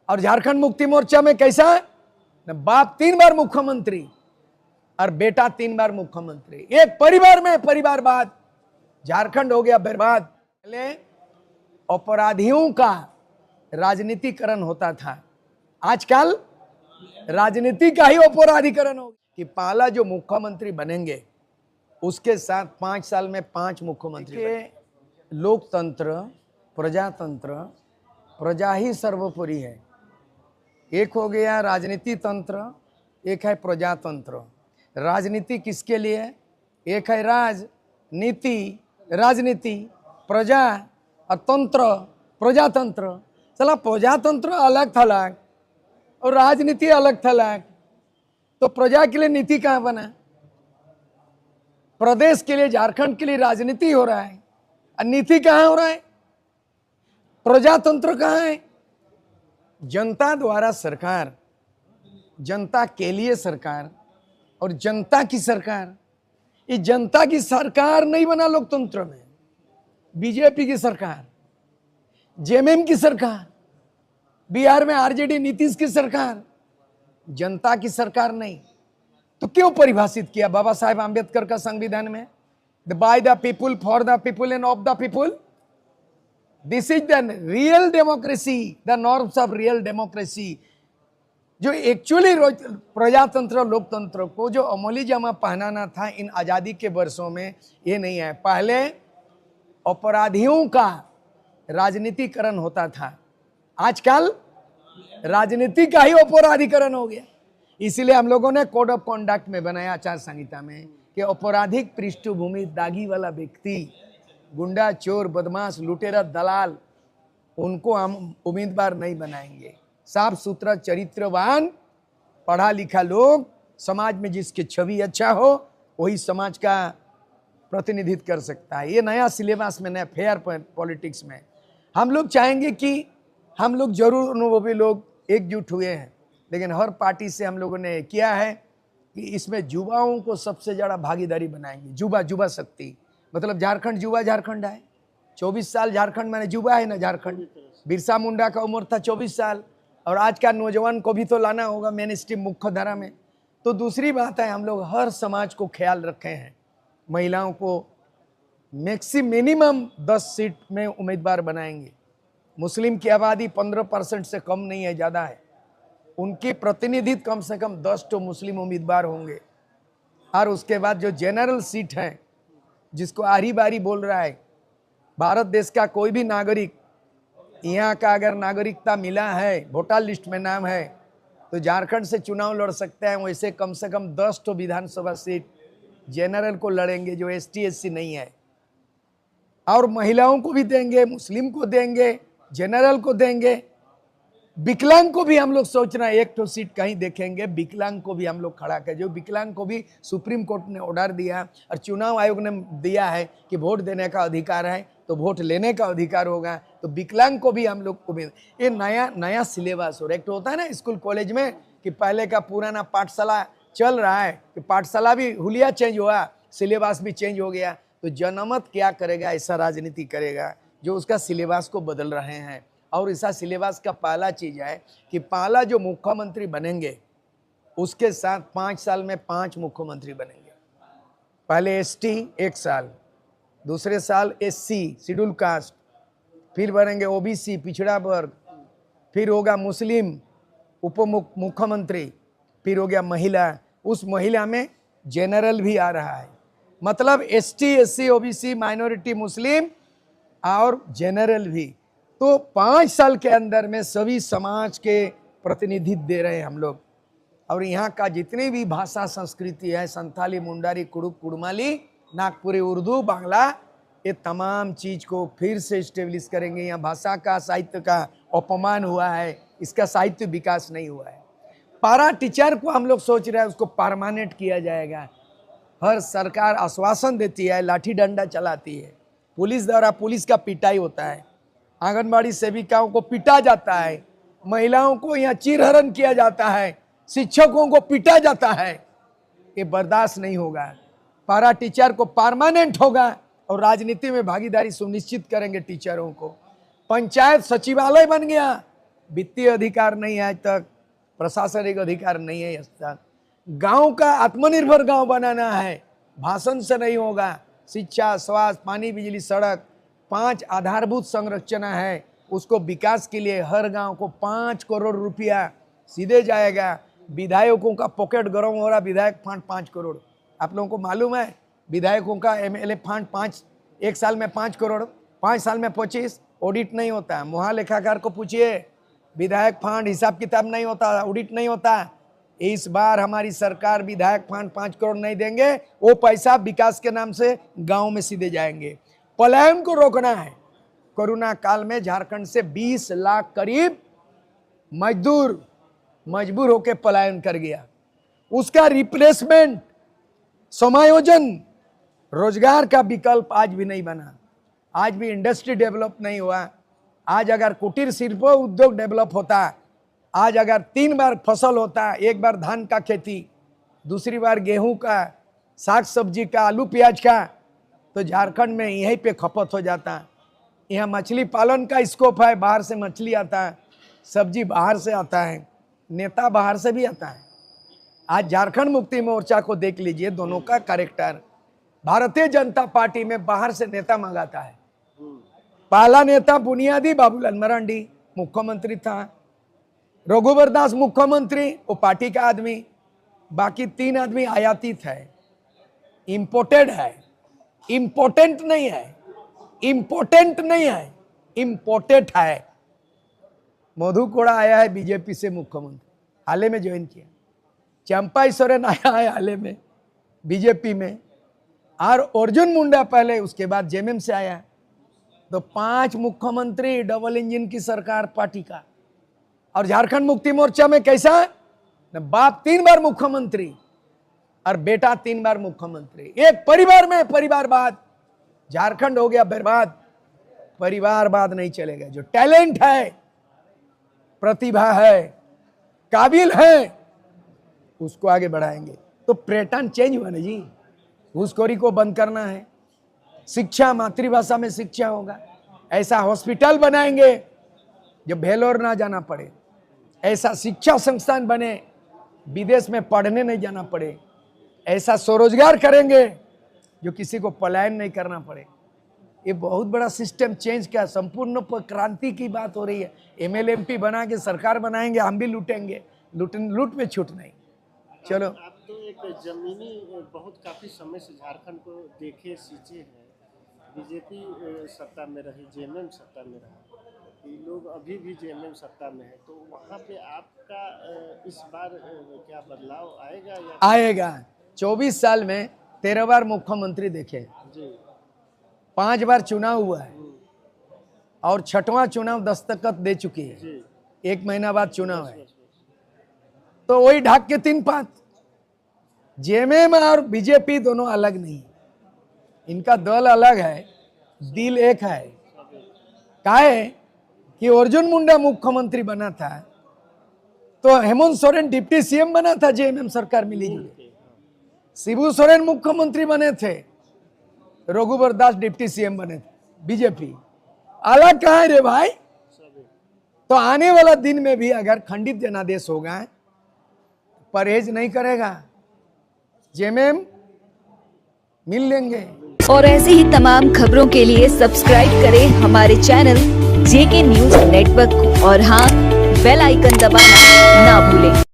और झारखंड मुक्ति मोर्चा में कैसा है न, बाप 3 बार मुख्यमंत्री और बेटा 3 बार मुख्यमंत्री, एक परिवार में परिवारवाद। झारखंड हो गया बर्बाद। पहले अपराधियों का राजनीतिकरण होता था, आजकल राजनीति का ही अपराधीकरण हो गया। कि पहला जो मुख्यमंत्री बनेंगे उसके साथ 5 साल में 5 मुख्यमंत्री। लोकतंत्र, प्रजातंत्र, प्रजा ही सर्वोपरि है। एक हो गया राजनीति तंत्र, एक है प्रजातंत्र। राजनीति किसके लिए? एक है राजनीति, राजनीति, प्रजा और तंत्र, प्रजातंत्र। चला प्रजातंत्र अलग थलग और राजनीति अलग थलग, तो प्रजा के लिए नीति कहां बना? प्रदेश के लिए, झारखंड के लिए राजनीति हो रहा है और नीति कहां हो रहा है? प्रजातंत्र कहां है? जनता द्वारा सरकार, जनता के लिए सरकार और जनता की सरकार। ये जनता की सरकार नहीं बना लोकतंत्र में, बीजेपी की सरकार, जेएमएम की सरकार, बिहार में आरजेडी नीतीश की सरकार, जनता की सरकार नहीं। तो क्यों परिभाषित किया बाबा साहेब आंबेडकर का संविधान में? By the people, for the people end of the people. This is the real democracy, the norms of real democracy. जो एक्चुअली प्रजातंत्र लोकतंत्र को जो अमली जामा पहनाना था इन आजादी के वर्षों में, ये नहीं है। पहले अपराधियों का राजनीतिकरण होता था, आजकल राजनीति का ही अपराधीकरण हो गया। इसीलिए हम लोगों ने कोड ऑफ कॉन्डक्ट में बनाया, आचार संहिता में, कि अपराधिक पृष्ठभूमि दागी वाला व्यक्ति, गुंडा, चोर, बदमाश, लुटेरा, दलाल, उनको हम उम्मीदवार नहीं बनाएंगे। साफ सुथरा चरित्रवान पढ़ा लिखा लोग, समाज में जिसकी छवि अच्छा हो वही समाज का प्रतिनिधित्व कर सकता है। ये नया सिलेबस में, नया फेयर पॉलिटिक्स में हम लोग चाहेंगे कि हम लोग जरूर अनुभवी लोग एकजुट हुए हैं, लेकिन हर पार्टी से हम लोगों ने किया है कि इसमें युवाओं को सबसे ज़्यादा भागीदारी बनाएंगे। युवा शक्ति, मतलब झारखंड युवा झारखंड है। 24 साल झारखंड में युवा है ना झारखंड। बिरसा मुंडा का उम्र था 24 साल, और आज का नौजवान को भी तो लाना होगा मेन स्ट्रीम मुख्य धारा में। तो दूसरी बात है, हम लोग हर समाज को ख्याल रखे हैं। महिलाओं को मिनिमम 10 सीट में उम्मीदवार बनाएंगे। मुस्लिम की आबादी 15% से कम नहीं है, ज़्यादा है। उनके प्रतिनिधित्व कम से कम 10 तो मुस्लिम उम्मीदवार होंगे। और उसके बाद जो जनरल सीट है, जिसको आरी बारी बोल रहा है, भारत देश का कोई भी नागरिक, यहाँ का अगर नागरिकता मिला है, वोटर लिस्ट में नाम है, तो झारखंड से चुनाव लड़ सकते हैं। वैसे कम से कम 10 तो विधानसभा सीट जनरल को लड़ेंगे जो ST SC नहीं है। और महिलाओं को भी देंगे, मुस्लिम को देंगे, जनरल को देंगे, विकलांग को भी हम लोग सोच रहे हैं 1 तो सीट कहीं देखेंगे। विकलांग को भी हम लोग खड़ा कर, जो विकलांग को भी सुप्रीम कोर्ट ने ऑर्डर दिया और चुनाव आयोग ने दिया है कि वोट देने का अधिकार है तो वोट लेने का अधिकार होगा। तो विकलांग को भी हम लोग को भी, ये नया सिलेबस हो रहा है। एक तो होता है ना स्कूल कॉलेज में कि पहले का पुराना पाठशाला चल रहा है, कि पाठशाला भी हुलिया चेंज हुआ, सिलेबस भी चेंज हो गया। तो जनमत क्या करेगा? ऐसा राजनीति करेगा जो उसका सिलेबस को बदल रहे हैं। और ऐसा सिलेबस का पहला चीज है कि पहला जो मुख्यमंत्री बनेंगे उसके साथ 5 साल में 5 मुख्यमंत्री बनेंगे। पहले ST 1 साल, दूसरे साल SC शेड्यूल कास्ट, फिर बनेंगे OBC पिछड़ा वर्ग, फिर होगा मुस्लिम उप मुख्यमंत्री, फिर हो गया महिला। उस महिला में जनरल भी आ रहा है, मतलब ST SC OBC माइनॉरिटी मुस्लिम और जनरल भी। तो 5 साल के अंदर में सभी समाज के प्रतिनिधित्व दे रहे हैं हम लोग। और यहाँ का जितनी भी भाषा संस्कृति है, संथाली, मुंडारी, कुड़ुक, कुड़माली, नागपुरी, उर्दू, बांग्ला, ये तमाम चीज को फिर से स्टेब्लिश करेंगे। यहाँ भाषा का, साहित्य का अपमान हुआ है, इसका साहित्य विकास नहीं हुआ है। पारा टीचर को हम लोग सोच रहे हैं उसको परमानेंट किया जाएगा। हर सरकार आश्वासन देती है, लाठी डंडा चलाती है, पुलिस द्वारा पुलिस का पिटाई होता है, आंगनबाड़ी सेविकाओं को पीटा जाता है, महिलाओं को यहाँ चीरहरण किया जाता है, शिक्षकों को पीटा जाता है। ये बर्दाश्त नहीं होगा। पारा टीचर को परमानेंट होगा और राजनीति में भागीदारी सुनिश्चित करेंगे टीचरों को। पंचायत सचिवालय बन गया, वित्तीय अधिकार नहीं है आज तक, प्रशासनिक अधिकार नहीं है आज तक। गांव का आत्मनिर्भर गांव बनाना है, भाषण से नहीं होगा। शिक्षा, स्वास्थ्य, पानी, बिजली, सड़क, 5 आधारभूत संरचना है, उसको विकास के लिए हर गांव को 5 करोड़ रुपया सीधे जाएगा। विधायकों का पॉकेट गर्म हो रहा, विधायक फंड 5 करोड़। आप लोगों को मालूम है विधायकों का एमएलए फंड 5, एक साल में 5 करोड़, 5 साल में 25। ऑडिट नहीं होता, महालेखाकार को पूछिए, विधायक फंड हिसाब किताब नहीं होता, ऑडिट नहीं होता। इस बार हमारी सरकार विधायक फंड 5 करोड़ नहीं देंगे, वो पैसा विकास के नाम से गांव में सीधे जाएंगे। पलायन को रोकना है। कोरोना काल में झारखंड से 20 लाख करीब मजदूर मजबूर होकर पलायन कर गया। उसका रिप्लेसमेंट, समायोजन, रोजगार का विकल्प आज भी नहीं बना। आज भी इंडस्ट्री डेवलप नहीं हुआ। आज अगर कुटीर शिल्प उद्योग डेवलप होता, आज अगर 3 बार फसल होता, एक बार धान का खेती, दूसरी बार गेहूं का, साग सब्जी का, आलू प्याज का, तो झारखंड में यहीं पे खपत हो जाता। यहाँ मछली पालन का स्कोप है, बाहर से मछली आता है, सब्जी बाहर से आता है, नेता बाहर से भी आता है। आज झारखंड मुक्ति मोर्चा को देख लीजिए, दोनों का कैरेक्टर। भारतीय जनता पार्टी में बाहर से नेता मंगाता है। पहला नेता बुनियादी बाबूलाल मरांडी मुख्यमंत्री था, रघुवर दास मुख्यमंत्री, वो पार्टी का आदमी। बाकी 3 आदमी आयातित है, इंपोर्टेड है, इंपोर्टेंट नहीं है, इंपोर्टेंट नहीं है, इंपोर्टेड है। मधु कोड़ा आया है बीजेपी से मुख्यमंत्री, हाल में ज्वाइन किया। चंपा सोरेन आया है हाल में बीजेपी में, और अर्जुन मुंडा पहले, उसके बाद जेएमएम से आया। तो 5 मुख्यमंत्री, डबल इंजन की सरकार पार्टी का। और झारखंड मुक्ति मोर्चा में कैसा, बाप 3 बार मुख्यमंत्री और बेटा 3 बार मुख्यमंत्री। एक परिवार में परिवारवाद, झारखंड हो गया बर्बाद। परिवारवाद नहीं चलेगा। जो टैलेंट है, प्रतिभा है, काबिल है, उसको आगे बढ़ाएंगे। तो पैटर्न चेंज हुआ ना जी। घूसखोरी को बंद करना है, शिक्षा मातृभाषा में शिक्षा होगा। ऐसा हॉस्पिटल बनाएंगे जो भेलोर ना जाना पड़े, ऐसा शिक्षा संस्थान बने विदेश में पढ़ने नहीं जाना पड़े, ऐसा स्वरोजगार करेंगे जो किसी को पलायन नहीं करना पड़े। ये बहुत बड़ा सिस्टम चेंज का संपूर्ण क्रांति की बात हो रही है। एमएलएमपी बना के सरकार बनाएंगे, हम भी लूटेंगे, लूट में छूट नहीं। चलो, आप तो एक जमीनी बहुत काफी समय से झारखंड को देखे सींचे हैं। बीजेपी सत्ता में रही, जेएमएम सत्ता में रहा, ये लोग अभी भी जेएमएम सत्ता में है, तो वहाँ पे आपका इस बार क्या बदलाव आएगा या आएगा? 24 साल में 13 बार मुख्यमंत्री देखे जी, 5 बार चुनाव हुआ है और 6वां चुनाव दस्तखत दे चुकी है जी। 1 महीना बाद चुनाव है। तो वही ढाक के 3 पात। जेएमएम और बीजेपी दोनों अलग नहीं, इनका दल अलग है, दिल एक है। काहे कि अर्जुन मुंडा मुख्यमंत्री बना था तो हेमंत सोरेन डिप्टी सीएम बना था, जेएमएम सरकार मिली जुली। शिबू सोरेन मुख्यमंत्री बने थे, रघुवर दास डिप्टी सीएम बने थे। बीजेपी अलग कहाँ है रे भाई? तो आने वाला दिन में भी अगर खंडित जनादेश होगा, परहेज नहीं करेगा, जेएमएम मिल लेंगे। और ऐसी ही तमाम खबरों के लिए सब्सक्राइब करें हमारे चैनल जेके न्यूज नेटवर्क को, और हाँ, बेल आइकन दबाना ना भूलें।